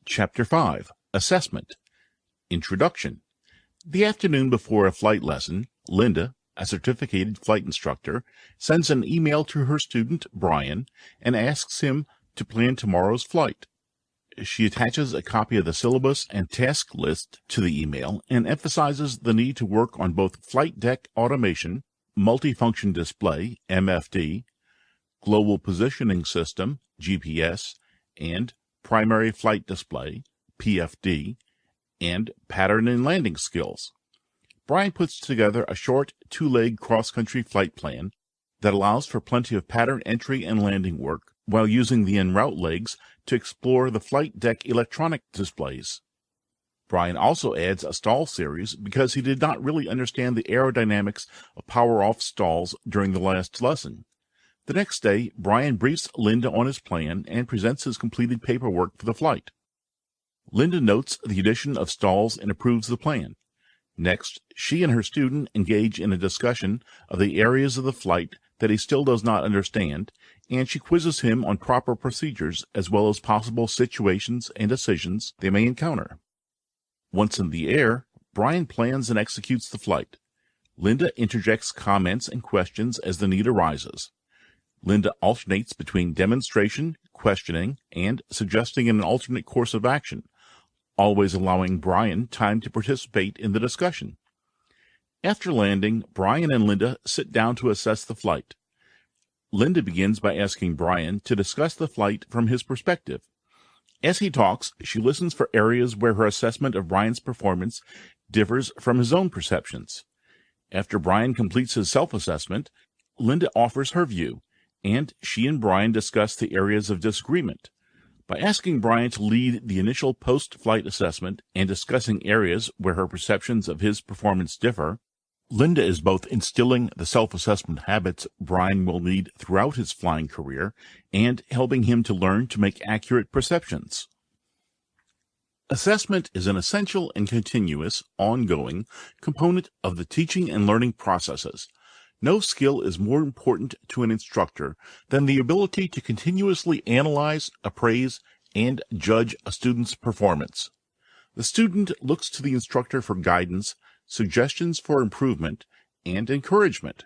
Chapter 5, Assessment. Introduction. The afternoon before a flight lesson, Linda, a certificated flight instructor, sends an email to her student, Brian, and asks him to plan tomorrow's flight. She attaches a copy of the syllabus and task list to the email and emphasizes the need to work on both flight deck automation, multifunction display, MFD, global positioning system, GPS, and primary flight display, PFD, and pattern and landing skills. Brian puts together a short two-leg cross-country flight plan that allows for plenty of pattern entry and landing work while using the en route legs to explore the flight deck electronic displays. Brian also adds a stall series because he did not really understand the aerodynamics of power-off stalls during the last lesson. The next day, Brian briefs Linda on his plan and presents his completed paperwork for the flight. Linda notes the addition of stalls and approves the plan. Next, she and her student engage in a discussion of the areas of the flight that he still does not understand, and she quizzes him on proper procedures as well as possible situations and decisions they may encounter. Once in the air, Brian plans and executes the flight. Linda interjects comments and questions as the need arises. Linda alternates between demonstration, questioning, and suggesting an alternate course of action, always allowing Brian time to participate in the discussion. After landing, Brian and Linda sit down to assess the flight. Linda begins by asking Brian to discuss the flight from his perspective. As he talks, she listens for areas where her assessment of Brian's performance differs from his own perceptions. After Brian completes his self-assessment, Linda offers her view, and she and Brian discuss the areas of disagreement. By asking Brian to lead the initial post-flight assessment and discussing areas where her perceptions of his performance differ, Linda is both instilling the self-assessment habits Brian will need throughout his flying career and helping him to learn to make accurate perceptions. Assessment is an essential and continuous, ongoing component of the teaching and learning processes. No skill is more important to an instructor than the ability to continuously analyze, appraise, and judge a student's performance. The student looks to the instructor for guidance, suggestions for improvement, and encouragement.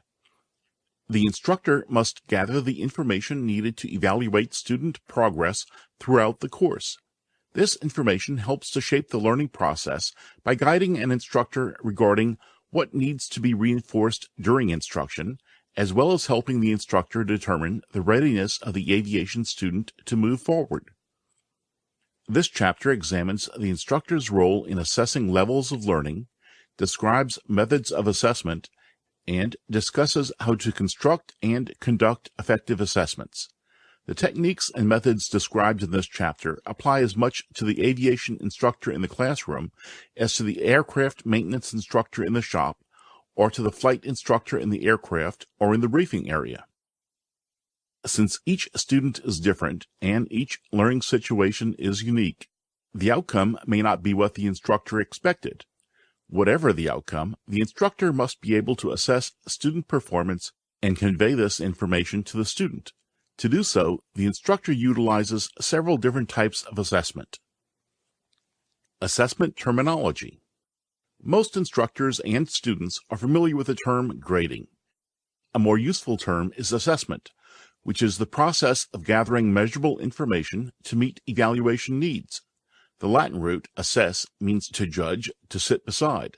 The instructor must gather the information needed to evaluate student progress throughout the course. This information helps to shape the learning process by guiding an instructor regarding what needs to be reinforced during instruction, as well as helping the instructor determine the readiness of the aviation student to move forward. This chapter examines the instructor's role in assessing levels of learning, describes methods of assessment, and discusses how to construct and conduct effective assessments. The techniques and methods described in this chapter apply as much to the aviation instructor in the classroom as to the aircraft maintenance instructor in the shop, or to the flight instructor in the aircraft or in the briefing area. Since each student is different and each learning situation is unique, the outcome may not be what the instructor expected. Whatever the outcome, the instructor must be able to assess student performance and convey this information to the student. To do so, the instructor utilizes several different types of assessment. Assessment terminology. Most instructors and students are familiar with the term grading. A more useful term is assessment, which is the process of gathering measurable information to meet evaluation needs. The Latin root assess means to judge, to sit beside.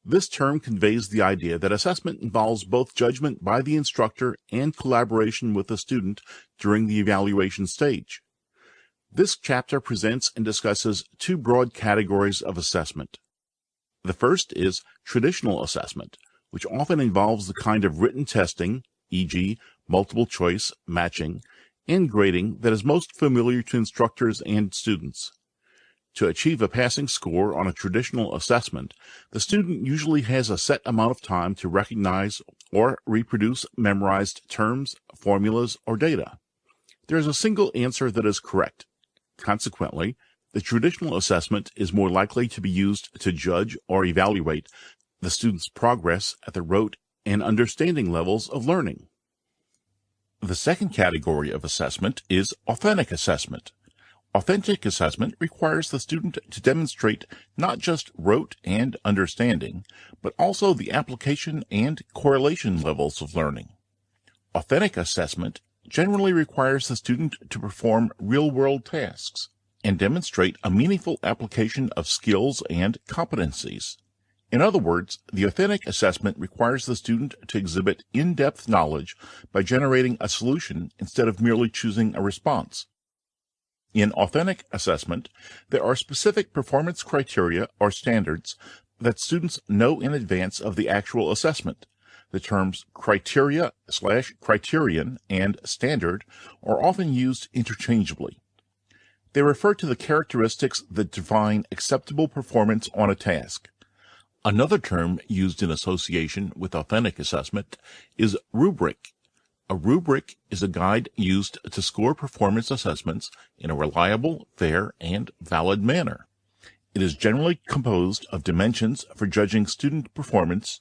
This term conveys the idea that assessment involves both judgment by the instructor and collaboration with the student during the evaluation stage. This chapter presents and discusses two broad categories of assessment. The first is traditional assessment, which often involves the kind of written testing, e.g., multiple choice, matching, and grading that is most familiar to instructors and students. To achieve a passing score on a traditional assessment, the student usually has a set amount of time to recognize or reproduce memorized terms, formulas, or data. There is a single answer that is correct. Consequently, the traditional assessment is more likely to be used to judge or evaluate the student's progress at the rote and understanding levels of learning. The second category of assessment is authentic assessment. Authentic assessment requires the student to demonstrate not just rote and understanding, but also the application and correlation levels of learning. Authentic assessment generally requires the student to perform real-world tasks and demonstrate a meaningful application of skills and competencies. In other words, the authentic assessment requires the student to exhibit in-depth knowledge by generating a solution instead of merely choosing a response. In authentic assessment, there are specific performance criteria or standards that students know in advance of the actual assessment. The terms criteria/criterion and standard are often used interchangeably. They refer to the characteristics that define acceptable performance on a task. Another term used in association with authentic assessment is rubric. A rubric is a guide used to score performance assessments in a reliable, fair, and valid manner. It is generally composed of dimensions for judging student performance,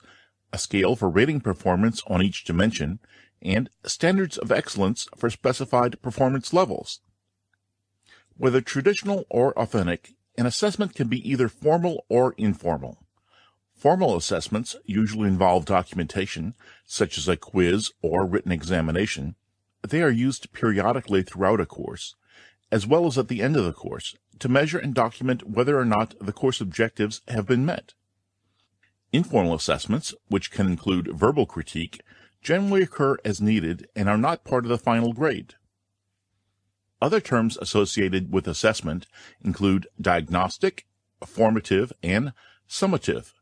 a scale for rating performance on each dimension, and standards of excellence for specified performance levels. Whether traditional or authentic, an assessment can be either formal or informal. Formal assessments usually involve documentation, such as a quiz or written examination. They are used periodically throughout a course, as well as at the end of the course, to measure and document whether or not the course objectives have been met. Informal assessments, which can include verbal critique, generally occur as needed and are not part of the final grade. Other terms associated with assessment include diagnostic, formative, and summative.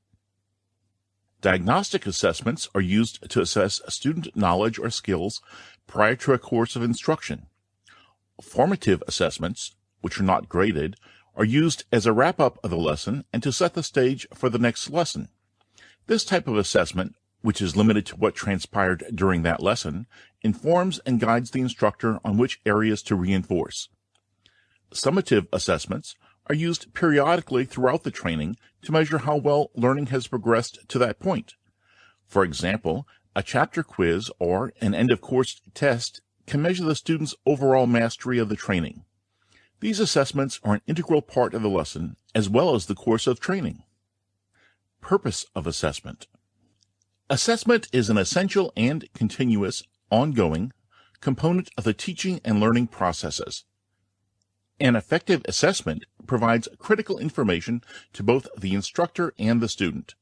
Diagnostic assessments are used to assess student knowledge or skills prior to a course of instruction. Formative assessments, which are not graded, are used as a wrap-up of the lesson and to set the stage for the next lesson. This type of assessment, which is limited to what transpired during that lesson, informs and guides the instructor on which areas to reinforce. Summative assessments are used periodically throughout the training to measure how well learning has progressed to that point. For example, a chapter quiz or an end-of-course test can measure the student's overall mastery of the training. These assessments are an integral part of the lesson as well as the course of training. Purpose of assessment. Assessment is an essential and continuous, ongoing component of the teaching and learning processes. An effective assessment provides critical information to both the instructor and the student.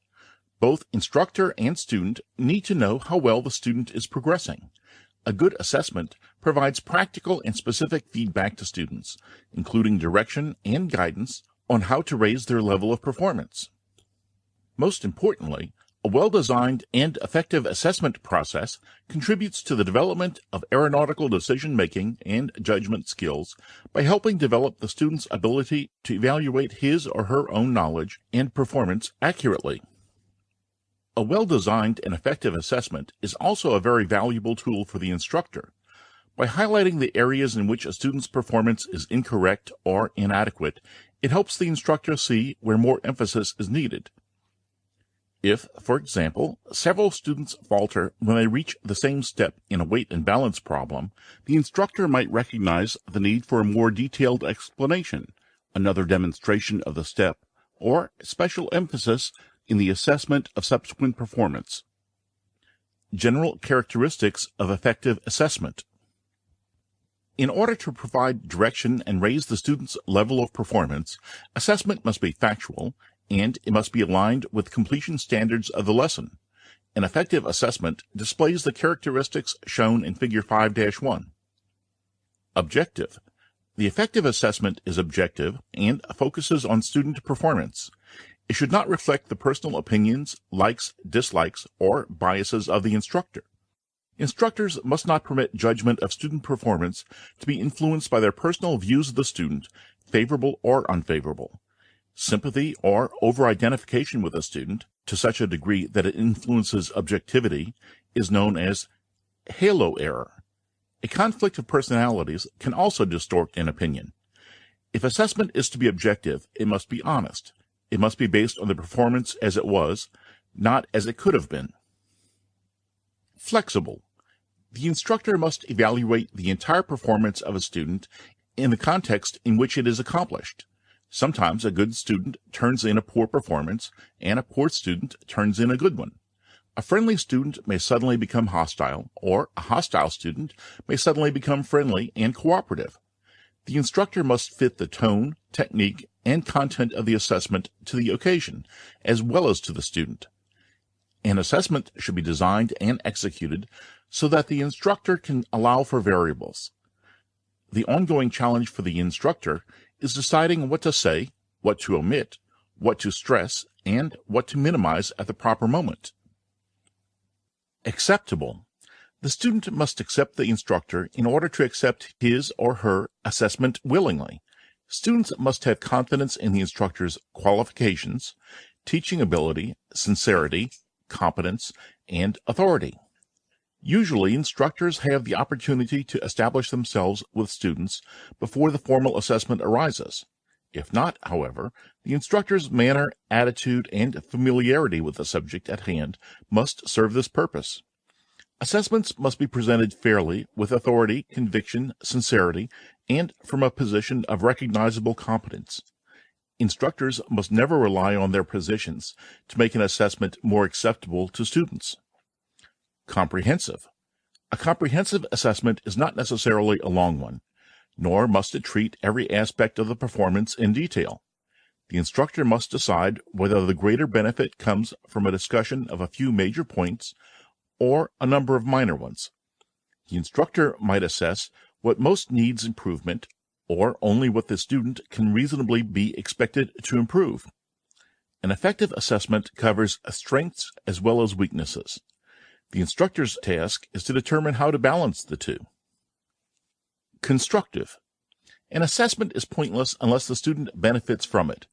Both instructor and student need to know how well the student is progressing. A good assessment provides practical and specific feedback to students, including direction and guidance on how to raise their level of performance. Most importantly, a well-designed and effective assessment process contributes to the development of aeronautical decision-making and judgment skills by helping develop the student's ability to evaluate his or her own knowledge and performance accurately. A well-designed and effective assessment is also a very valuable tool for the instructor. By highlighting the areas in which a student's performance is incorrect or inadequate, it helps the instructor see where more emphasis is needed. If, for example, several students falter when they reach the same step in a weight and balance problem, the instructor might recognize the need for a more detailed explanation, another demonstration of the step, or special emphasis in the assessment of subsequent performance. General characteristics of effective assessment. In order to provide direction and raise the student's level of performance, assessment must be factual, and it must be aligned with completion standards of the lesson. An effective assessment displays the characteristics shown in Figure 5-1. Objective. The effective assessment is objective and focuses on student performance. It should not reflect the personal opinions, likes, dislikes, or biases of the instructor. Instructors must not permit judgment of student performance to be influenced by their personal views of the student, favorable or unfavorable. Sympathy or over-identification with a student to such a degree that it influences objectivity is known as halo error. A conflict of personalities can also distort an opinion. If assessment is to be objective, it must be honest. It must be based on the performance as it was, not as it could have been. Flexible. The instructor must evaluate the entire performance of a student in the context in which it is accomplished. Sometimes a good student turns in a poor performance, and a poor student turns in a good one. A friendly student may suddenly become hostile, or a hostile student may suddenly become friendly and cooperative. The instructor must fit the tone, technique, and content of the assessment to the occasion, as well as to the student. An assessment should be designed and executed so that the instructor can allow for variables. The ongoing challenge for the instructor is deciding what to say, what to omit, what to stress, and what to minimize at the proper moment. Acceptable. The student must accept the instructor in order to accept his or her assessment willingly. Students must have confidence in the instructor's qualifications, teaching ability, sincerity, competence, and authority. Usually, instructors have the opportunity to establish themselves with students before the formal assessment arises. If not, however, the instructor's manner, attitude, and familiarity with the subject at hand must serve this purpose. Assessments must be presented fairly, with authority, conviction, sincerity, and from a position of recognizable competence. Instructors must never rely on their positions to make an assessment more acceptable to students. Comprehensive. A comprehensive assessment is not necessarily a long one, nor must it treat every aspect of the performance in detail. The instructor must decide whether the greater benefit comes from a discussion of a few major points or a number of minor ones. The instructor might assess what most needs improvement, or only what the student can reasonably be expected to improve. An effective assessment covers strengths as well as weaknesses. The instructor's task is to determine how to balance the two. Constructive. An assessment is pointless unless the student benefits from it.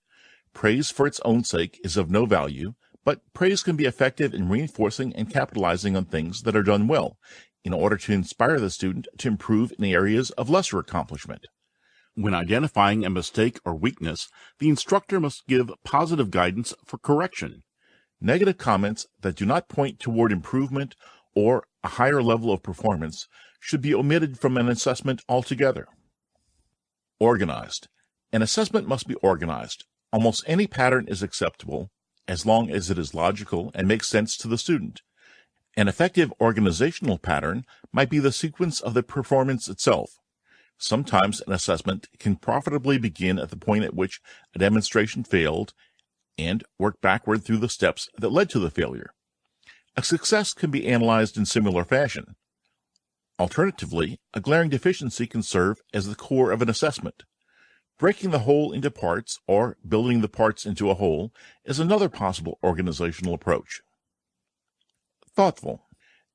Praise for its own sake is of no value, but praise can be effective in reinforcing and capitalizing on things that are done well, in order to inspire the student to improve in areas of lesser accomplishment. When identifying a mistake or weakness, the instructor must give positive guidance for correction. Negative comments that do not point toward improvement or a higher level of performance should be omitted from an assessment altogether. Organized. An assessment must be organized. Almost any pattern is acceptable, as long as it is logical and makes sense to the student. An effective organizational pattern might be the sequence of the performance itself. Sometimes an assessment can profitably begin at the point at which a demonstration failed and work backward through the steps that led to the failure. A success can be analyzed in similar fashion. Alternatively, a glaring deficiency can serve as the core of an assessment. Breaking the whole into parts, or building the parts into a whole, is another possible organizational approach. Thoughtful.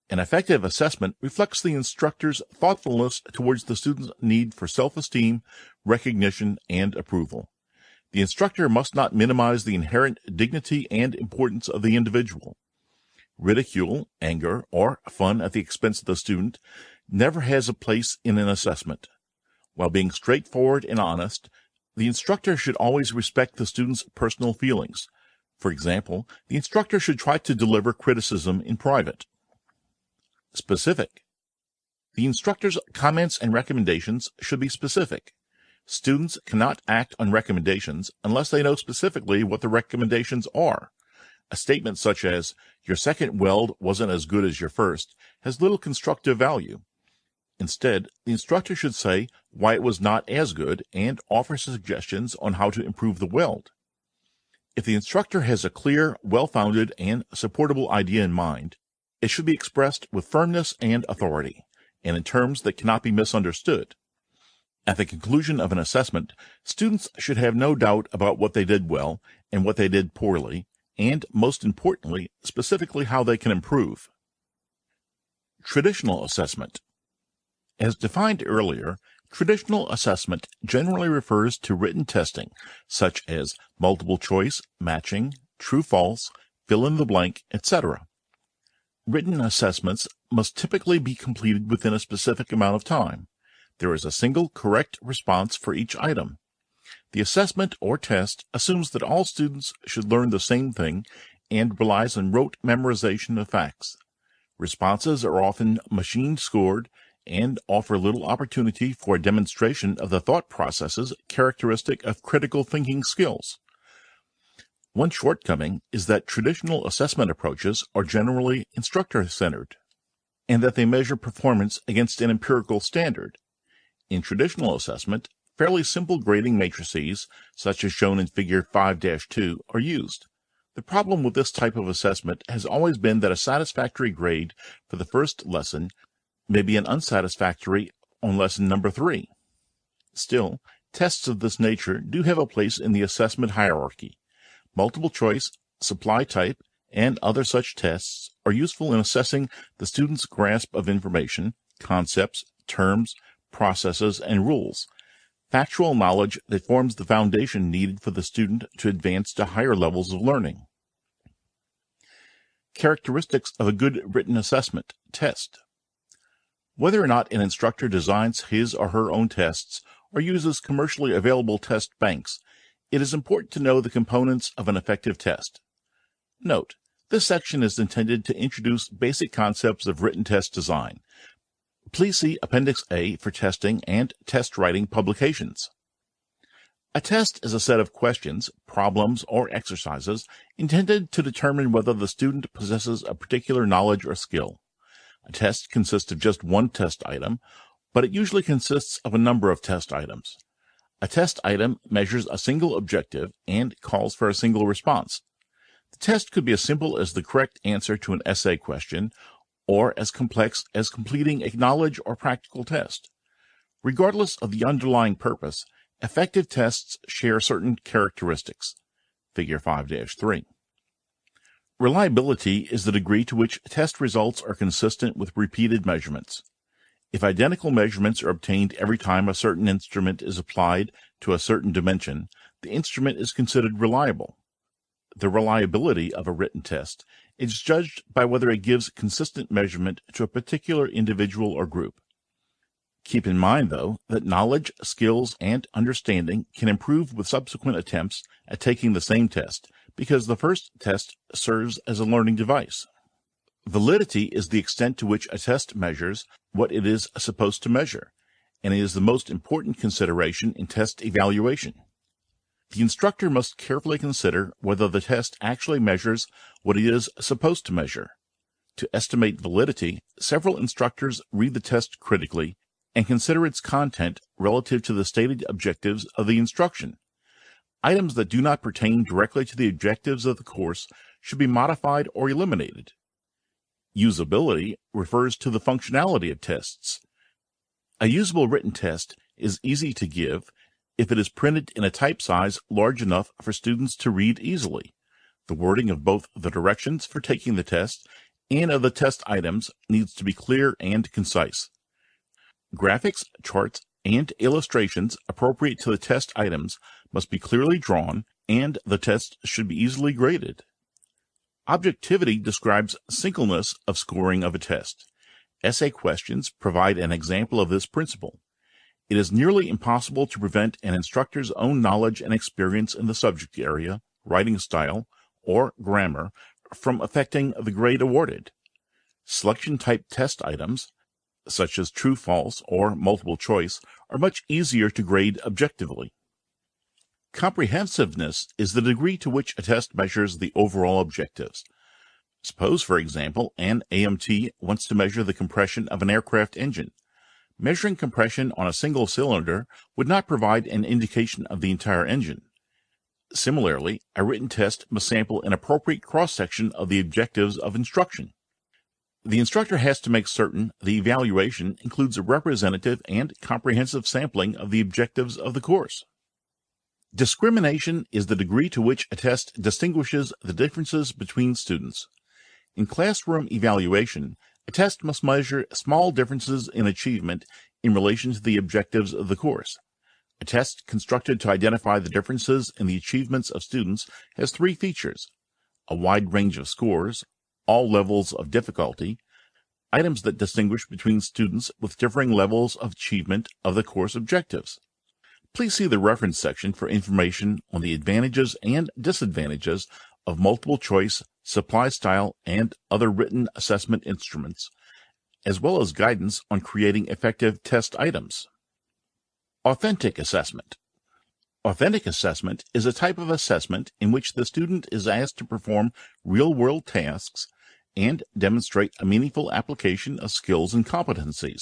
An effective assessment reflects the instructor's thoughtfulness towards the student's need for self-esteem, recognition, and approval. The instructor must not minimize the inherent dignity and importance of the individual. Ridicule, anger, or fun at the expense of the student never has a place in an assessment. While being straightforward and honest, the instructor should always respect the student's personal feelings. For example, the instructor should try to deliver criticism in private. Specific. The instructor's comments and recommendations should be specific. Students cannot act on recommendations unless they know specifically what the recommendations are. A statement such as, "Your second weld wasn't as good as your first," has little constructive value. Instead, the instructor should say why it was not as good and offer suggestions on how to improve the weld. If the instructor has a clear, well-founded, and supportable idea in mind, it should be expressed with firmness and authority, and in terms that cannot be misunderstood. At the conclusion of an assessment, students should have no doubt about what they did well and what they did poorly, and, most importantly, specifically how they can improve. Traditional assessment. As defined earlier, traditional assessment generally refers to written testing, such as multiple choice, matching, true-false, fill-in-the-blank, etc. Written assessments must typically be completed within a specific amount of time. There is a single correct response for each item. The assessment or test assumes that all students should learn the same thing and relies on rote memorization of facts. Responses are often machine-scored and offer little opportunity for a demonstration of the thought processes characteristic of critical thinking skills. One shortcoming is that traditional assessment approaches are generally instructor-centered, and that they measure performance against an empirical standard. In traditional assessment, fairly simple grading matrices, such as shown in Figure 5-2, are used. The problem with this type of assessment has always been that a satisfactory grade for the first lesson may be an unsatisfactory on lesson number 3. Still, tests of this nature do have a place in the assessment hierarchy. Multiple choice, supply type, and other such tests are useful in assessing the student's grasp of information, concepts, terms, processes, and rules, factual knowledge that forms the foundation needed for the student to advance to higher levels of learning. Characteristics of a good written assessment test. Whether or not an instructor designs his or her own tests or uses commercially available test banks, it is important to know the components of an effective test. Note, this section is intended to introduce basic concepts of written test design. Please see Appendix A for testing and test writing publications. A test is a set of questions, problems, or exercises intended to determine whether the student possesses a particular knowledge or skill. A test consists of just one test item, but it usually consists of a number of test items. A test item measures a single objective and calls for a single response. The test could be as simple as the correct answer to an essay question, or as complex as completing a knowledge or practical test. Regardless of the underlying purpose, effective tests share certain characteristics. Figure 5-3. Reliability is the degree to which test results are consistent with repeated measurements. If identical measurements are obtained every time a certain instrument is applied to a certain dimension, the instrument is considered reliable. The reliability of a written test is judged by whether it gives consistent measurement to a particular individual or group. Keep in mind, though, that knowledge, skills, and understanding can improve with subsequent attempts at taking the same test, because the first test serves as a learning device. Validity is the extent to which a test measures what it is supposed to measure, and it is the most important consideration in test evaluation. The instructor must carefully consider whether the test actually measures what it is supposed to measure. To estimate validity, several instructors read the test critically and consider its content relative to the stated objectives of the instruction. Items that do not pertain directly to the objectives of the course should be modified or eliminated. Usability refers to the functionality of tests. A usable written test is easy to give if it is printed in a type size large enough for students to read easily. The wording of both the directions for taking the test and of the test items needs to be clear and concise. Graphics, charts, and illustrations appropriate to the test items must be clearly drawn, and the test should be easily graded. Objectivity describes singleness of scoring of a test. Essay questions provide an example of this principle. It is nearly impossible to prevent an instructor's own knowledge and experience in the subject area, writing style, or grammar from affecting the grade awarded. Selection-type test items, such as true-false or multiple choice, are much easier to grade objectively. Comprehensiveness is the degree to which a test measures the overall objectives. Suppose, for example, an AMT wants to measure the compression of an aircraft engine. Measuring compression on a single cylinder would not provide an indication of the entire engine. Similarly, a written test must sample an appropriate cross-section of the objectives of instruction. The instructor has to make certain the evaluation includes a representative and comprehensive sampling of the objectives of the course. Discrimination is the degree to which a test distinguishes the differences between students. In classroom evaluation, a test must measure small differences in achievement in relation to the objectives of the course. A test constructed to identify the differences in the achievements of students has three features: a wide range of scores, all levels of difficulty, items that distinguish between students with differing levels of achievement of the course objectives. Please see the reference section for information on the advantages and disadvantages of multiple choice, supply style, and other written assessment instruments, as well as guidance on creating effective test items. Authentic assessment. Authentic assessment is a type of assessment in which the student is asked to perform real-world tasks and demonstrate a meaningful application of skills and competencies.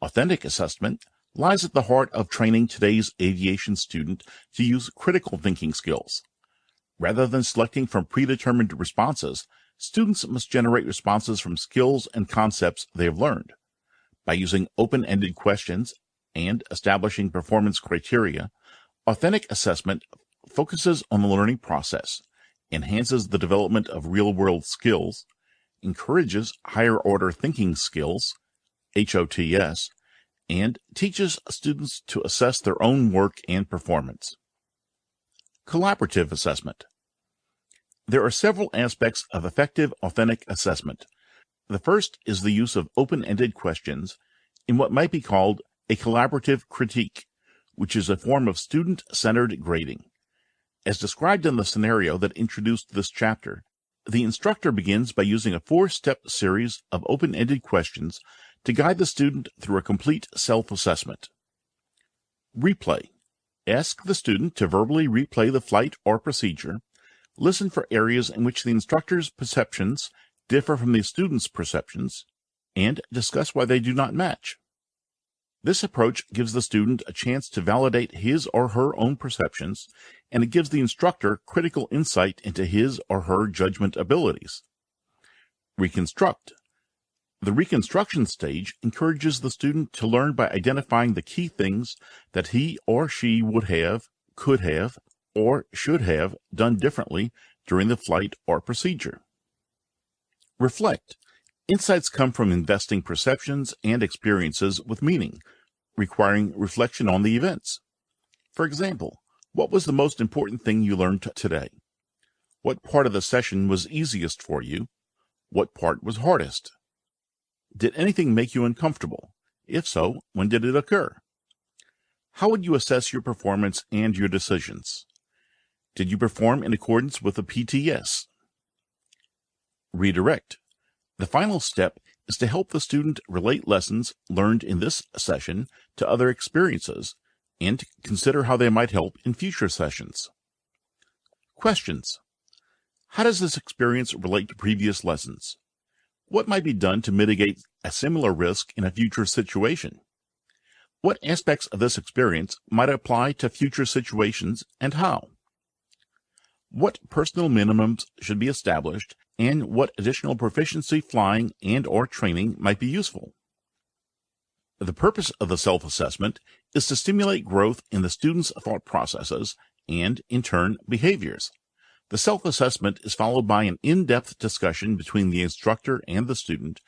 Authentic assessment lies at the heart of training today's aviation student to use critical thinking skills. Rather than selecting from predetermined responses, students must generate responses from skills and concepts they have learned. By using open-ended questions and establishing performance criteria, authentic assessment focuses on the learning process, enhances the development of real-world skills, encourages higher-order thinking skills, HOTS, and teaches students to assess their own work and performance. Collaborative assessment. There are several aspects of effective authentic assessment. The first is the use of open-ended questions in what might be called a collaborative critique, which is a form of student-centered grading. As described in the scenario that introduced this chapter, the instructor begins by using a 4-step series of open-ended questions to guide the student through a complete self-assessment. Replay. Ask the student to verbally replay the flight or procedure. Listen for areas in which the instructor's perceptions differ from the student's perceptions, and discuss why they do not match. This approach gives the student a chance to validate his or her own perceptions, and it gives the instructor critical insight into his or her judgment abilities. Reconstruct. The reconstruction stage encourages the student to learn by identifying the key things that he or she would have, could have, or should have done differently during the flight or procedure. Reflect. Insights come from investing perceptions and experiences with meaning, requiring reflection on the events. For example, what was the most important thing you learned today? What part of the session was easiest for you? What part was hardest? Did anything make you uncomfortable? If so, when did it occur? How would you assess your performance and your decisions? Did you perform in accordance with the PTS? Redirect. The final step is to help the student relate lessons learned in this session to other experiences and consider how they might help in future sessions. Questions. How does this experience relate to previous lessons? What might be done to mitigate a similar risk in a future situation? What aspects of this experience might apply to future situations and how? What personal minimums should be established, and what additional proficiency flying and/or training might be useful? The purpose of the self-assessment is to stimulate growth in the student's thought processes and, in turn, behaviors. The self-assessment is followed by an in-depth discussion between the instructor and the student,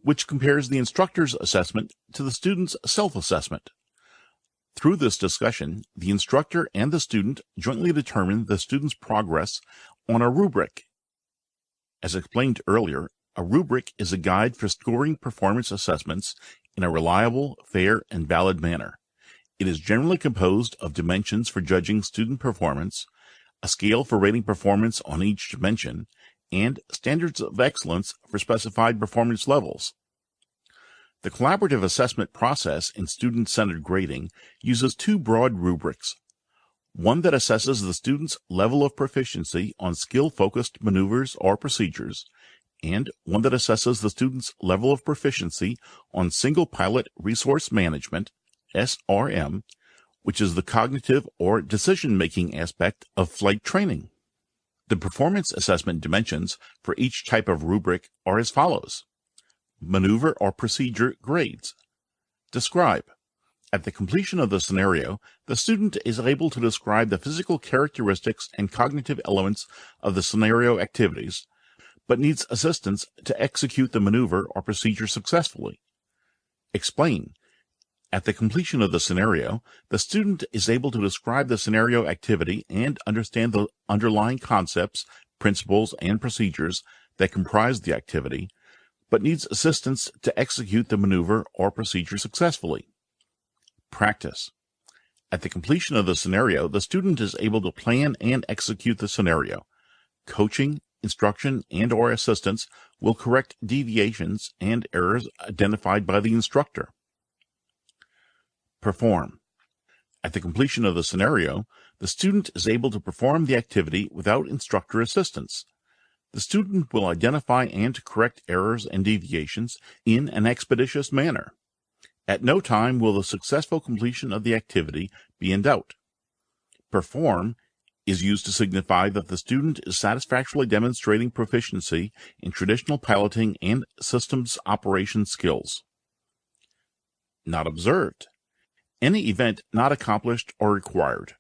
which compares the instructor's assessment to the student's self-assessment. Through this discussion, the instructor and the student jointly determine the student's progress on a rubric. As explained earlier, a rubric is a guide for scoring performance assessments in a reliable, fair, and valid manner. It is generally composed of dimensions for judging student performance, a scale for rating performance on each dimension, and standards of excellence for specified performance levels. The collaborative assessment process in student-centered grading uses 2 broad rubrics, one that assesses the student's level of proficiency on skill-focused maneuvers or procedures, and one that assesses the student's level of proficiency on single-pilot resource management, SRM, which is the cognitive or decision-making aspect of flight training. The performance assessment dimensions for each type of rubric are as follows. Maneuver or procedure grades. Describe. At the completion of the scenario, the student is able to describe the physical characteristics and cognitive elements of the scenario activities, but needs assistance to execute the maneuver or procedure successfully. Explain. At the completion of the scenario, the student is able to describe the scenario activity and understand the underlying concepts, principles, and procedures that comprise the activity, but needs assistance to execute the maneuver or procedure successfully. Practice. At the completion of the scenario, the student is able to plan and execute the scenario. Coaching, instruction, and/or assistance will correct deviations and errors identified by the instructor. Perform. At the completion of the scenario, the student is able to perform the activity without instructor assistance. The student will identify and correct errors and deviations in an expeditious manner. At no time will the successful completion of the activity be in doubt. Perform is used to signify that the student is satisfactorily demonstrating proficiency in traditional piloting and systems operation skills. Not observed. Any event not accomplished or required.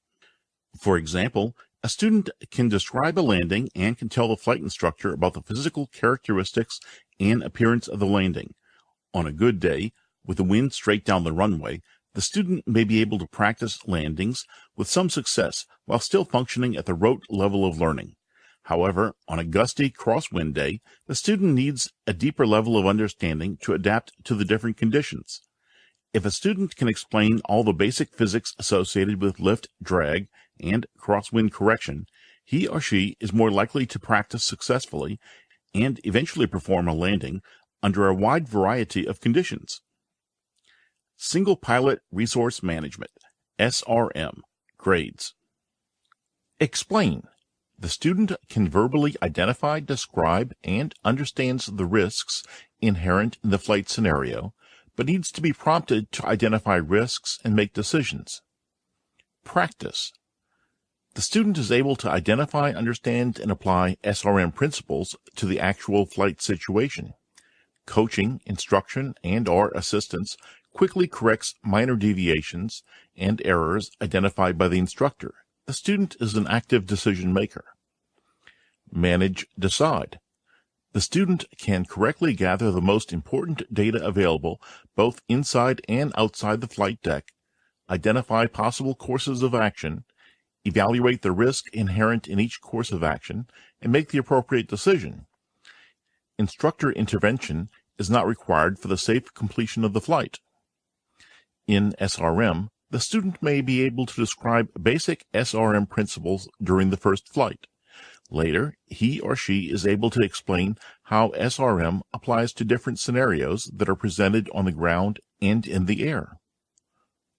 For example, a student can describe a landing and can tell the flight instructor about the physical characteristics and appearance of the landing. On a good day, with the wind straight down the runway, the student may be able to practice landings with some success while still functioning at the rote level of learning. However, on a gusty crosswind day, the student needs a deeper level of understanding to adapt to the different conditions. If a student can explain all the basic physics associated with lift, drag, and crosswind correction, he or she is more likely to practice successfully and eventually perform a landing under a wide variety of conditions. Single Pilot Resource Management, SRM, grades. Explain. The student can verbally identify, describe, and understands the risks inherent in the flight scenario, but needs to be prompted to identify risks and make decisions. Practice. The student is able to identify, understand, and apply SRM principles to the actual flight situation. Coaching, instruction, and/or assistance quickly corrects minor deviations and errors identified by the instructor. The student is an active decision maker. Manage, decide. The student can correctly gather the most important data available both inside and outside the flight deck, identify possible courses of action, evaluate the risk inherent in each course of action, and make the appropriate decision. Instructor intervention is not required for the safe completion of the flight. In SRM, the student may be able to describe basic SRM principles during the first flight. Later, he or she is able to explain how SRM applies to different scenarios that are presented on the ground and in the air.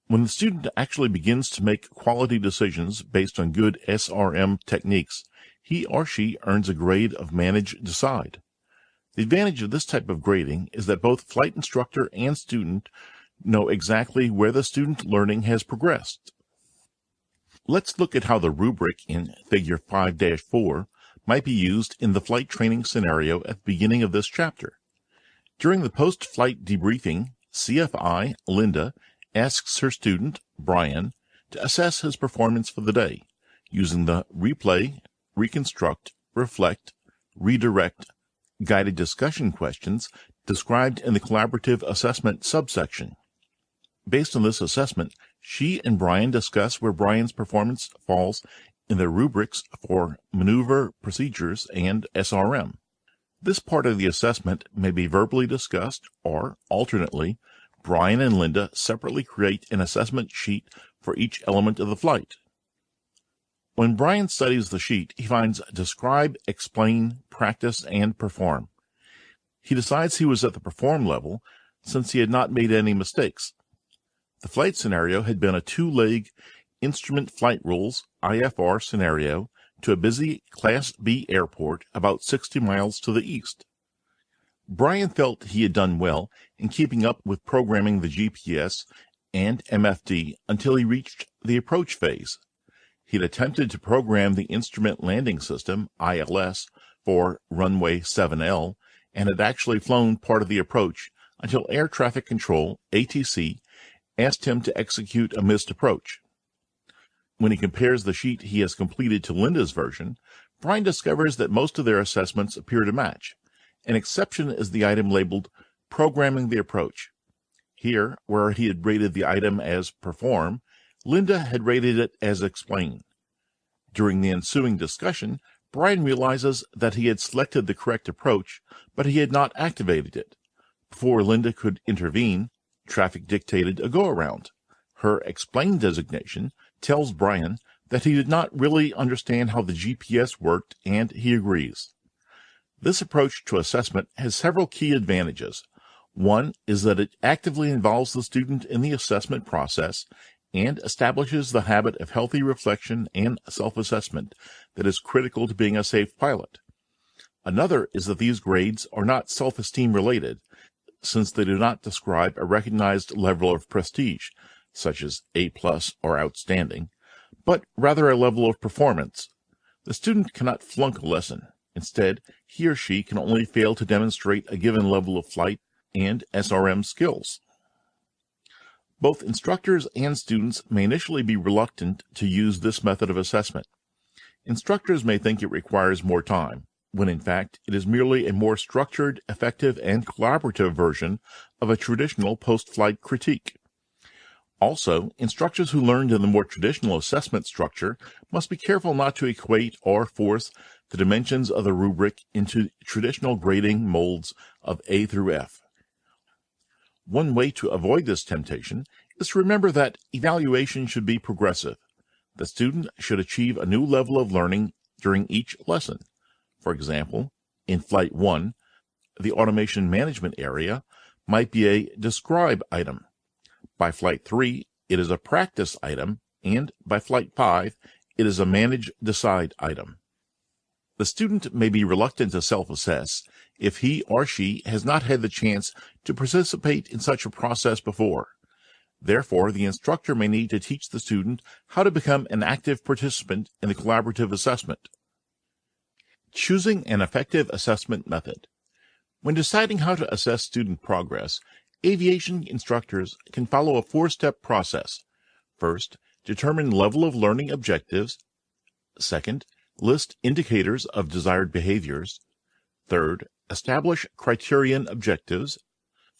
When the student actually begins to make quality decisions based on good SRM techniques, he or she earns a grade of Manage Decide. The advantage of this type of grading is that both flight instructor and student know exactly where the student learning has progressed. Let's look at how the rubric in Figure 5-4 might be used in the flight training scenario at the beginning of this chapter. During the post-flight debriefing, CFI Linda asks her student, Brian, to assess his performance for the day, using the replay, reconstruct, reflect, redirect, guided discussion questions described in the collaborative assessment subsection. Based on this assessment, she and Brian discuss where Brian's performance falls in the rubrics for maneuver procedures and SRM. This part of the assessment may be verbally discussed, or, alternately, Brian and Linda separately create an assessment sheet for each element of the flight. When Brian studies the sheet, he finds describe, explain, practice, and perform. He decides he was at the perform level since he had not made any mistakes. The flight scenario had been a two-leg Instrument Flight Rules IFR scenario to a busy Class B airport about 60 miles to the east. Brian felt he had done well in keeping up with programming the GPS and MFD until he reached the approach phase. He had attempted to program the Instrument Landing System, ILS, for runway 7L, and had actually flown part of the approach until Air Traffic Control, ATC, asked him to execute a missed approach. When he compares the sheet he has completed to Linda's version, Brian discovers that most of their assessments appear to match. An exception is the item labeled Programming the Approach. Here, where he had rated the item as Perform, Linda had rated it as Explain. During the ensuing discussion, Brian realizes that he had selected the correct approach, but he had not activated it. Before Linda could intervene, traffic dictated a go-around. Her Explain designation tells Brian that he did not really understand how the GPS worked, and he agrees. This approach to assessment has several key advantages. One is that it actively involves the student in the assessment process and establishes the habit of healthy reflection and self-assessment that is critical to being a safe pilot. Another is that these grades are not self-esteem related, since they do not describe a recognized level of prestige, such as A+ or outstanding, but rather a level of performance. The student cannot flunk a lesson. Instead, he or she can only fail to demonstrate a given level of flight and SRM skills. Both instructors and students may initially be reluctant to use this method of assessment. Instructors may think it requires more time, when in fact it is merely a more structured, effective, and collaborative version of a traditional post-flight critique. Also, instructors who learned in the more traditional assessment structure must be careful not to equate or force the dimensions of the rubric into traditional grading molds of A through F. One way to avoid this temptation is to remember that evaluation should be progressive. The student should achieve a new level of learning during each lesson. For example, in Flight 1, the automation management area might be a describe item. By Flight 3, it is a practice item, and by Flight 5, it is a manage decide item. The student may be reluctant to self-assess if he or she has not had the chance to participate in such a process before. Therefore, the instructor may need to teach the student how to become an active participant in the collaborative assessment. Choosing an effective assessment method. When deciding how to assess student progress, aviation instructors can follow a four-step process. First, determine level of learning objectives. Second, list indicators of desired behaviors. Third, establish criterion objectives.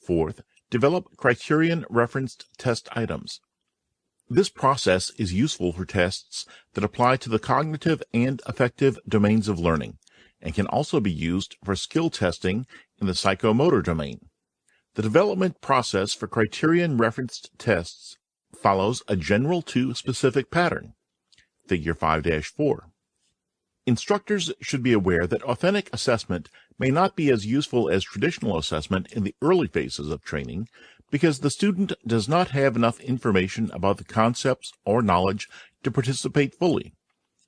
Fourth, develop criterion referenced test items. This process is useful for tests that apply to the cognitive and affective domains of learning, and can also be used for skill testing in the psychomotor domain. The development process for criterion referenced tests follows a general to specific pattern. Figure 5-4. Instructors should be aware that authentic assessment may not be as useful as traditional assessment in the early phases of training because the student does not have enough information about the concepts or knowledge to participate fully.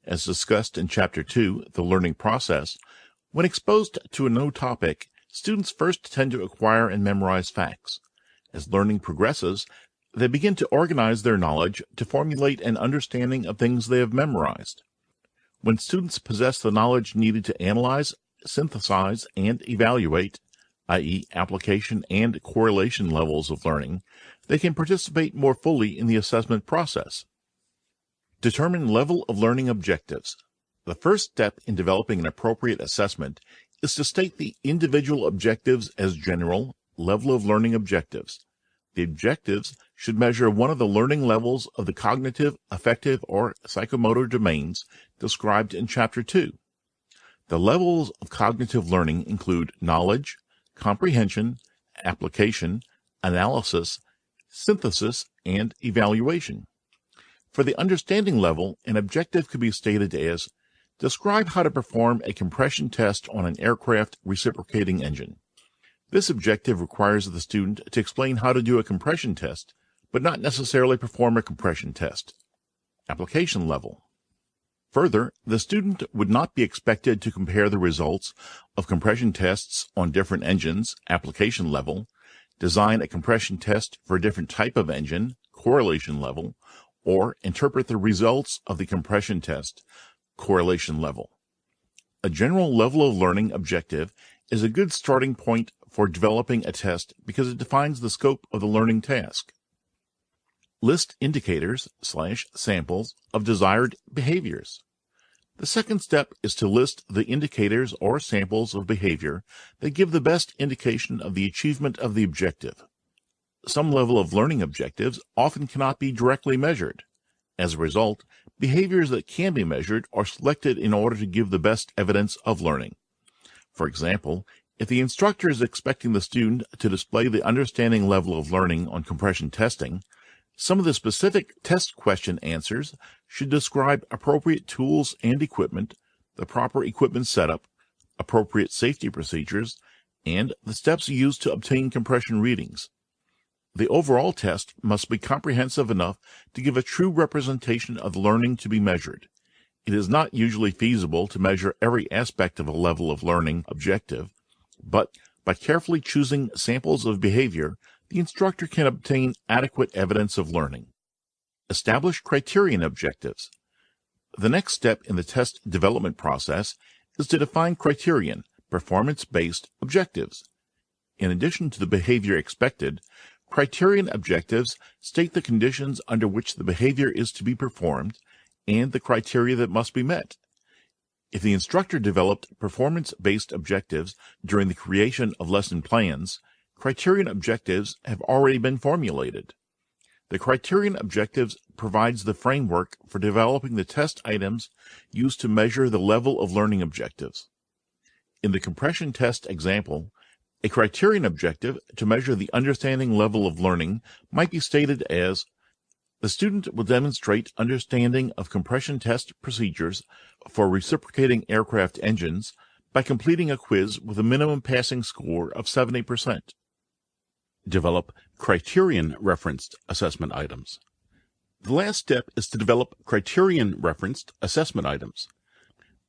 As discussed in Chapter 2, The Learning Process, when exposed to a new topic, students first tend to acquire and memorize facts. As learning progresses, they begin to organize their knowledge to formulate an understanding of things they have memorized. When students possess the knowledge needed to analyze, synthesize, and evaluate, i.e., application and correlation levels of learning, they can participate more fully in the assessment process. Determine level of learning objectives. The first step in developing an appropriate assessment is to state the individual objectives as general, level of learning objectives. The objectives should measure one of the learning levels of the cognitive, affective, or psychomotor domains described in Chapter 2. The levels of cognitive learning include knowledge, comprehension, application, analysis, synthesis, and evaluation. For the understanding level, an objective could be stated as, describe how to perform a compression test on an aircraft reciprocating engine. This objective requires the student to explain how to do a compression test, but not necessarily perform a compression test. Application level. Further, the student would not be expected to compare the results of compression tests on different engines, application level, design a compression test for a different type of engine, correlation level, or interpret the results of the compression test, correlation level. A general level of learning objective is a good starting point for developing a test because it defines the scope of the learning task. List indicators/samples of desired behaviors. The second step is to list the indicators or samples of behavior that give the best indication of the achievement of the objective. Some level of learning objectives often cannot be directly measured. As a result, behaviors that can be measured are selected in order to give the best evidence of learning. For example, if the instructor is expecting the student to display the understanding level of learning on compression testing, some of the specific test question answers should describe appropriate tools and equipment, the proper equipment setup, appropriate safety procedures, and the steps used to obtain compression readings. The overall test must be comprehensive enough to give a true representation of the learning to be measured. It is not usually feasible to measure every aspect of a level of learning objective, but by carefully choosing samples of behavior, the instructor can obtain adequate evidence of learning. Establish criterion objectives. The next step in the test development process is to define criterion, performance-based objectives. In addition to the behavior expected, criterion objectives state the conditions under which the behavior is to be performed and the criteria that must be met. If the instructor developed performance-based objectives during the creation of lesson plans, criterion objectives have already been formulated. The criterion objectives provides the framework for developing the test items used to measure the level of learning objectives. In the compression test example, a criterion objective to measure the understanding level of learning might be stated as: the student will demonstrate understanding of compression test procedures for reciprocating aircraft engines by completing a quiz with a minimum passing score of 70%. Develop criterion-referenced assessment items. The last step is to develop criterion-referenced assessment items.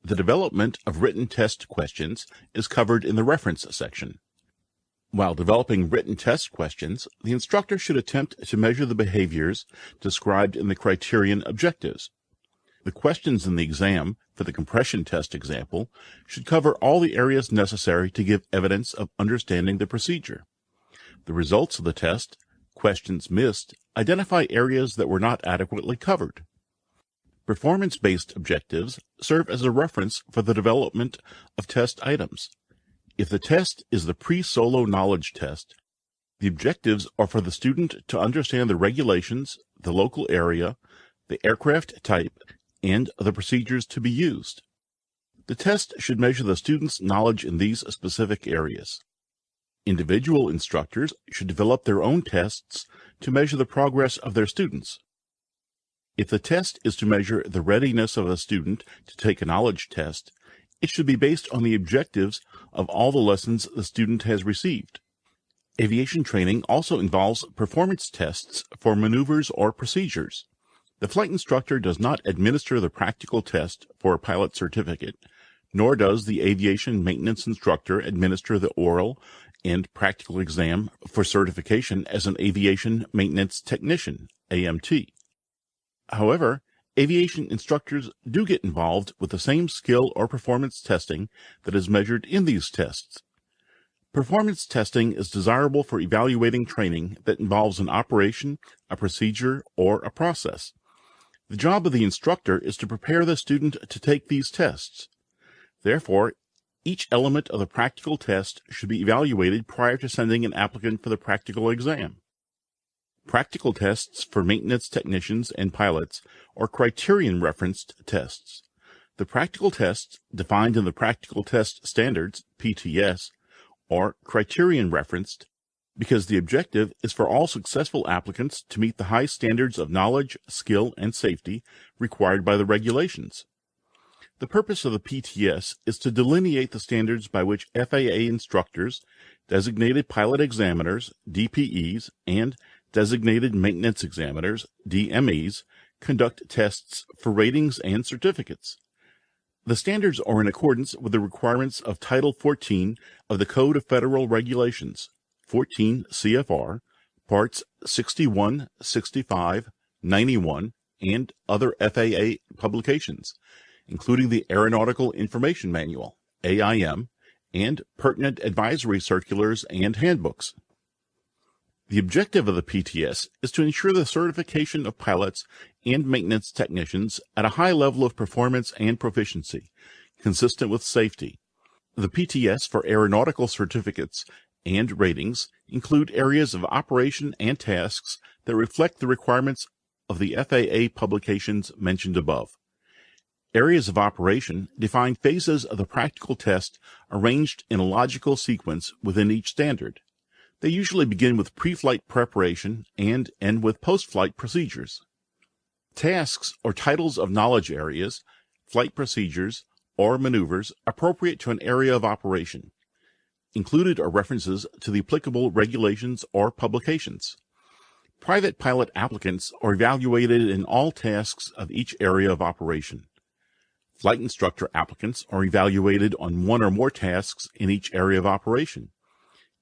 The development of written test questions is covered in the reference section. While developing written test questions, the instructor should attempt to measure the behaviors described in the criterion objectives. The questions in the exam for the compression test example should cover all the areas necessary to give evidence of understanding the procedure. The results of the test, questions missed, identify areas that were not adequately covered. Performance-based objectives serve as a reference for the development of test items. If the test is the pre-solo knowledge test, the objectives are for the student to understand the regulations, the local area, the aircraft type, and the procedures to be used. The test should measure the student's knowledge in these specific areas. Individual instructors should develop their own tests to measure the progress of their students. If the test is to measure the readiness of a student to take a knowledge test, it should be based on the objectives of all the lessons the student has received. Aviation training also involves performance tests for maneuvers or procedures. The flight instructor does not administer the practical test for a pilot certificate, nor does the aviation maintenance instructor administer the oral and practical exam for certification as an aviation maintenance technician, AMT. However, aviation instructors do get involved with the same skill or performance testing that is measured in these tests. Performance testing is desirable for evaluating training that involves an operation, a procedure, or a process. The job of the instructor is to prepare the student to take these tests. Therefore, each element of the practical test should be evaluated prior to sending an applicant for the practical exam. Practical tests for maintenance technicians and pilots are criterion-referenced tests. The practical tests, defined in the Practical Test Standards, PTS, are criterion-referenced because the objective is for all successful applicants to meet the high standards of knowledge, skill, and safety required by the regulations. The purpose of the PTS is to delineate the standards by which FAA instructors, designated pilot examiners, DPEs, and designated maintenance examiners, DMEs, conduct tests for ratings and certificates. The standards are in accordance with the requirements of Title 14 of the Code of Federal Regulations, 14 CFR, Parts 61, 65, 91, and other FAA publications, including the Aeronautical Information Manual, AIM, and pertinent advisory circulars and handbooks. The objective of the PTS is to ensure the certification of pilots and maintenance technicians at a high level of performance and proficiency, consistent with safety. The PTS for aeronautical certificates and ratings include areas of operation and tasks that reflect the requirements of the FAA publications mentioned above. Areas of operation define phases of the practical test arranged in a logical sequence within each standard. They usually begin with pre-flight preparation and end with post-flight procedures. Tasks or titles of knowledge areas, flight procedures, or maneuvers appropriate to an area of operation. Included are references to the applicable regulations or publications. Private pilot applicants are evaluated in all tasks of each area of operation. Flight instructor applicants are evaluated on one or more tasks in each area of operation.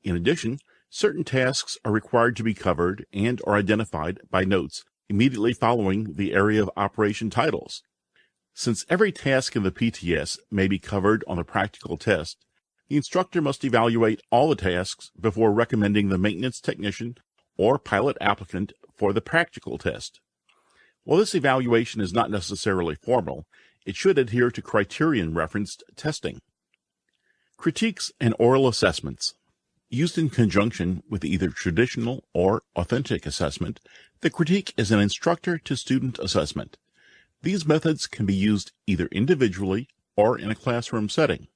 In addition, certain tasks are required to be covered and are identified by notes immediately following the area of operation titles. Since every task in the PTS may be covered on the practical test, the instructor must evaluate all the tasks before recommending the maintenance technician or pilot applicant for the practical test. While this evaluation is not necessarily formal, it should adhere to criterion-referenced testing. Critiques and oral assessments. Used in conjunction with either traditional or authentic assessment, the critique is an instructor-to-student assessment. These methods can be used either individually or in a classroom setting.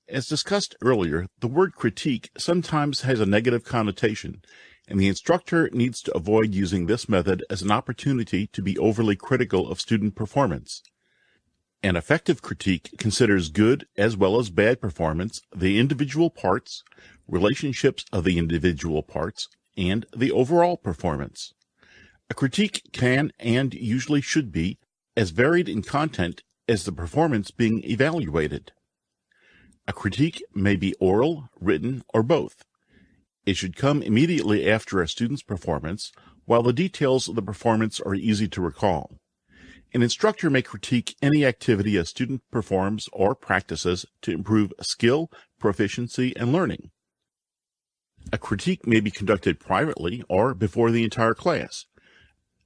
As discussed earlier, the word critique sometimes has a negative connotation, and the instructor needs to avoid using this method as an opportunity to be overly critical of student performance. An effective critique considers good as well as bad performance, the individual parts, relationships of the individual parts, and the overall performance. A critique can and usually should be as varied in content as the performance being evaluated. A critique may be oral, written, or both. It should come immediately after a student's performance, while the details of the performance are easy to recall. An instructor may critique any activity a student performs or practices to improve skill, proficiency, and learning. A critique may be conducted privately or before the entire class.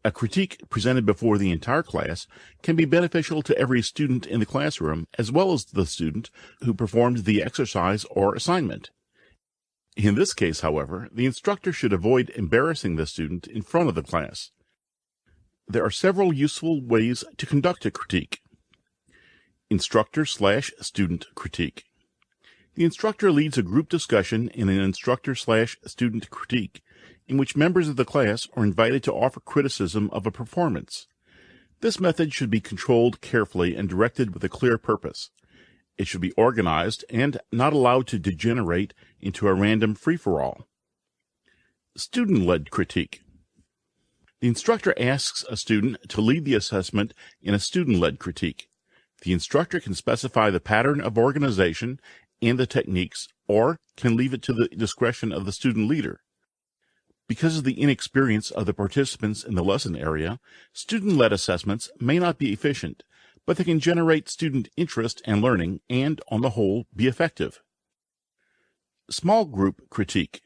A critique presented before the entire class can be beneficial to every student in the classroom as well as the student who performed the exercise or assignment. In this case, however, the instructor should avoid embarrassing the student in front of the class. There are several useful ways to conduct a critique. Instructor/student critique. The instructor leads a group discussion in an instructor/student critique, in which members of the class are invited to offer criticism of a performance. This method should be controlled carefully and directed with a clear purpose. It should be organized and not allowed to degenerate into a random free-for-all. Student-led critique. The instructor asks a student to lead the assessment in a student-led critique. The instructor can specify the pattern of organization and the techniques, or can leave it to the discretion of the student leader. Because of the inexperience of the participants in the lesson area, student-led assessments may not be efficient, but they can generate student interest and learning and, on the whole, be effective. Small group critique.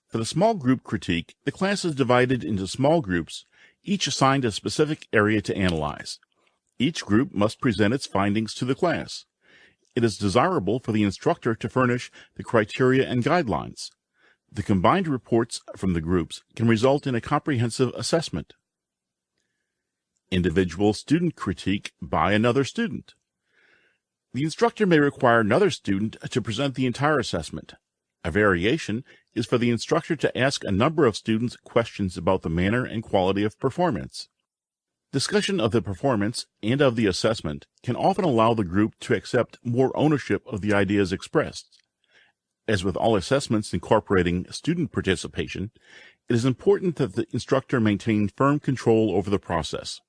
For the small group critique, the class is divided into small groups, each assigned a specific area to analyze. Each group must present its findings to the class. It is desirable for the instructor to furnish the criteria and guidelines. The combined reports from the groups can result in a comprehensive assessment. Individual student critique by another student. The instructor may require another student to present the entire assessment. A variation is for the instructor to ask a number of students questions about the manner and quality of performance. Discussion of the performance and of the assessment can often allow the group to accept more ownership of the ideas expressed. As with all assessments incorporating student participation, it is important that the instructor maintain firm control over the process.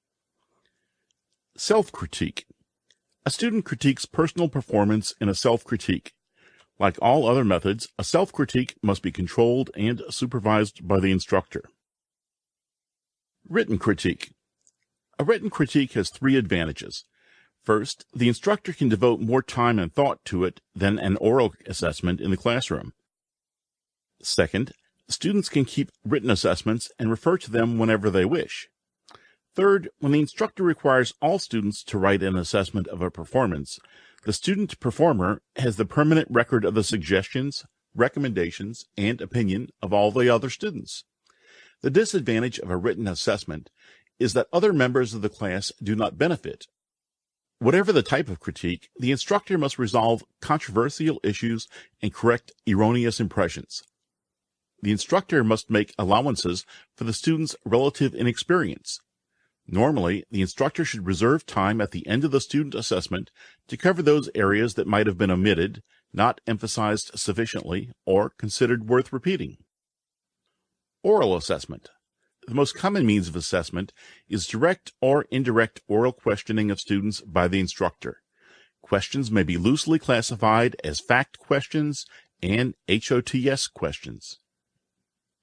Self-critique. A student critiques personal performance in a self-critique. Like all other methods, a self-critique must be controlled and supervised by the instructor. Written critique. A written critique has three advantages. First, the instructor can devote more time and thought to it than an oral assessment in the classroom. Second, students can keep written assessments and refer to them whenever they wish. Third, when the instructor requires all students to write an assessment of a performance, the student performer has the permanent record of the suggestions, recommendations, and opinion of all the other students. The disadvantage of a written assessment is that other members of the class do not benefit. Whatever the type of critique, the instructor must resolve controversial issues and correct erroneous impressions. The instructor must make allowances for the student's relative inexperience. Normally, the instructor should reserve time at the end of the student assessment to cover those areas that might have been omitted, not emphasized sufficiently, or considered worth repeating. Oral assessment. The most common means of assessment is direct or indirect oral questioning of students by the instructor. Questions may be loosely classified as fact questions and HOTS questions.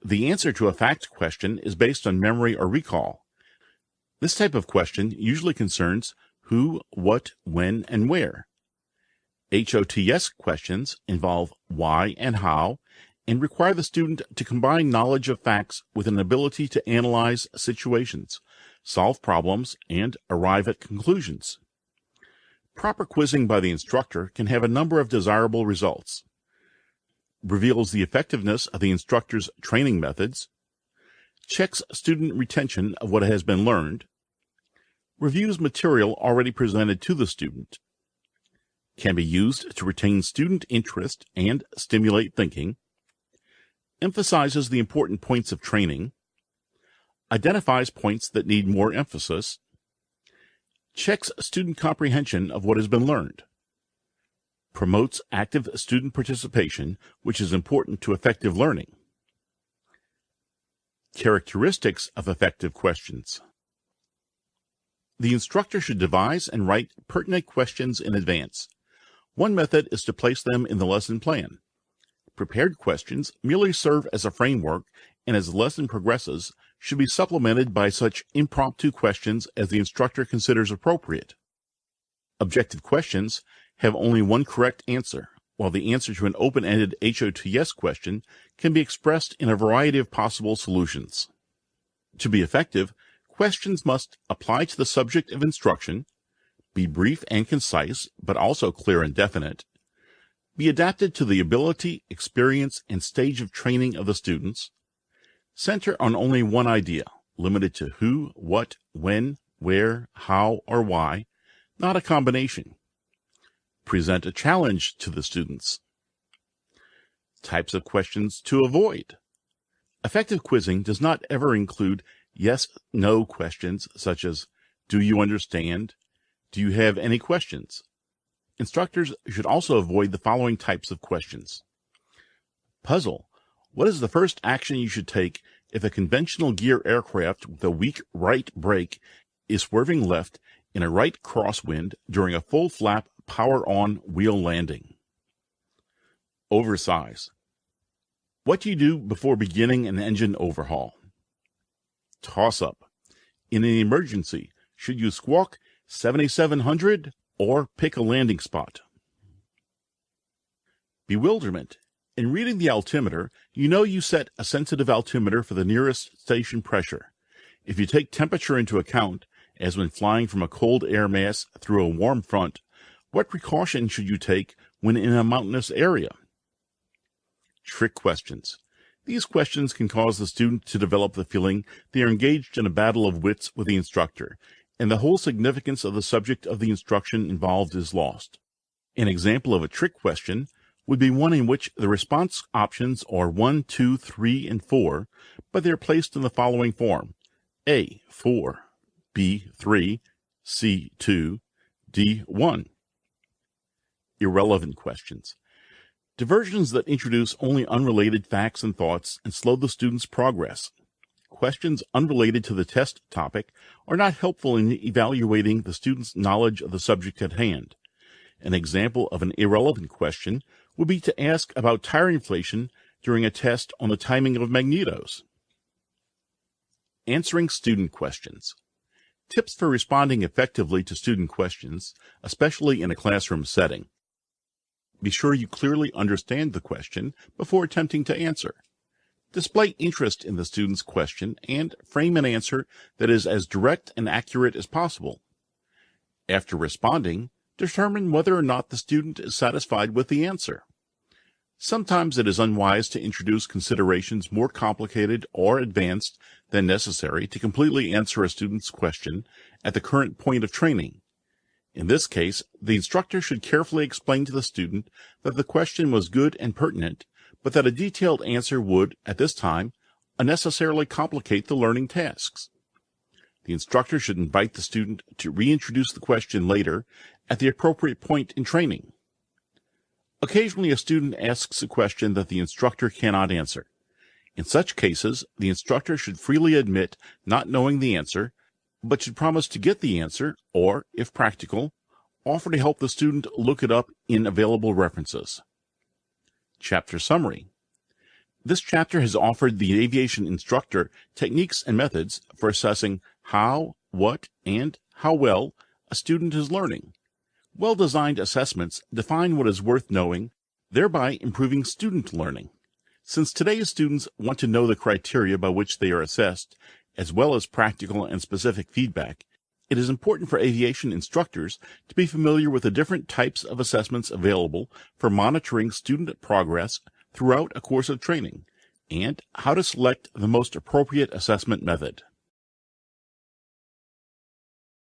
The answer to a fact question is based on memory or recall. This type of question usually concerns who, what, when, and where. HOTS questions involve why and how, and require the student to combine knowledge of facts with an ability to analyze situations, solve problems, and arrive at conclusions. Proper quizzing by the instructor can have a number of desirable results. Reveals the effectiveness of the instructor's training methods, checks student retention of what has been learned, reviews material already presented to the student, can be used to retain student interest and stimulate thinking, emphasizes the important points of training, identifies points that need more emphasis, checks student comprehension of what has been learned, promotes active student participation, which is important to effective learning. Characteristics of effective questions. The instructor should devise and write pertinent questions in advance. One method is to place them in the lesson plan. Prepared questions merely serve as a framework, and as the lesson progresses, should be supplemented by such impromptu questions as the instructor considers appropriate. Objective questions have only one correct answer, while the answer to an open-ended HOTS question can be expressed in a variety of possible solutions. To be effective, questions must apply to the subject of instruction, be brief and concise, but also clear and definite, be adapted to the ability, experience, and stage of training of the students, center on only one idea, limited to who, what, when, where, how, or why, not a combination. Present a challenge to the students. Types of questions to avoid. Effective quizzing does not ever include yes/no questions such as, do you understand? Do you have any questions? Instructors should also avoid the following types of questions. Puzzle. What is the first action you should take if a conventional gear aircraft with a weak right brake is swerving left in a right crosswind during a full flap power-on wheel landing? Oversize. What do you do before beginning an engine overhaul? Toss-up. In an emergency, should you squawk 7700 or pick a landing spot? Bewilderment. In reading the altimeter, you know you set a sensitive altimeter for the nearest station pressure. If you take temperature into account, as when flying from a cold air mass through a warm front, what precaution should you take when in a mountainous area? Trick questions. These questions can cause the student to develop the feeling they are engaged in a battle of wits with the instructor, and the whole significance of the subject of the instruction involved is lost. An example of a trick question would be one in which the response options are 1, 2, 3, and 4, but they are placed in the following form: A, 4, B, 3, C, 2, D, 1. Irrelevant questions. Diversions that introduce only unrelated facts and thoughts and slow the student's progress. Questions unrelated to the test topic are not helpful in evaluating the student's knowledge of the subject at hand. An example of an irrelevant question would be to ask about tire inflation during a test on the timing of magnetos. Answering student questions. Tips for responding effectively to student questions, especially in a classroom setting. Be sure you clearly understand the question before attempting to answer. Display interest in the student's question and frame an answer that is as direct and accurate as possible. After responding, determine whether or not the student is satisfied with the answer. Sometimes it is unwise to introduce considerations more complicated or advanced than necessary to completely answer a student's question at the current point of training. In this case, the instructor should carefully explain to the student that the question was good and pertinent, but that a detailed answer would, at this time, unnecessarily complicate the learning tasks. The instructor should invite the student to reintroduce the question later at the appropriate point in training. Occasionally, a student asks a question that the instructor cannot answer. In such cases, the instructor should freely admit not knowing the answer, but should promise to get the answer or, if practical, offer to help the student look it up in available references. Chapter Summary. This chapter has offered the aviation instructor techniques and methods for assessing how, what, and how well a student is learning. Well-designed assessments define what is worth knowing, thereby improving student learning. Since today's students want to know the criteria by which they are assessed, as well as practical and specific feedback, it is important for aviation instructors to be familiar with the different types of assessments available for monitoring student progress throughout a course of training, and how to select the most appropriate assessment method.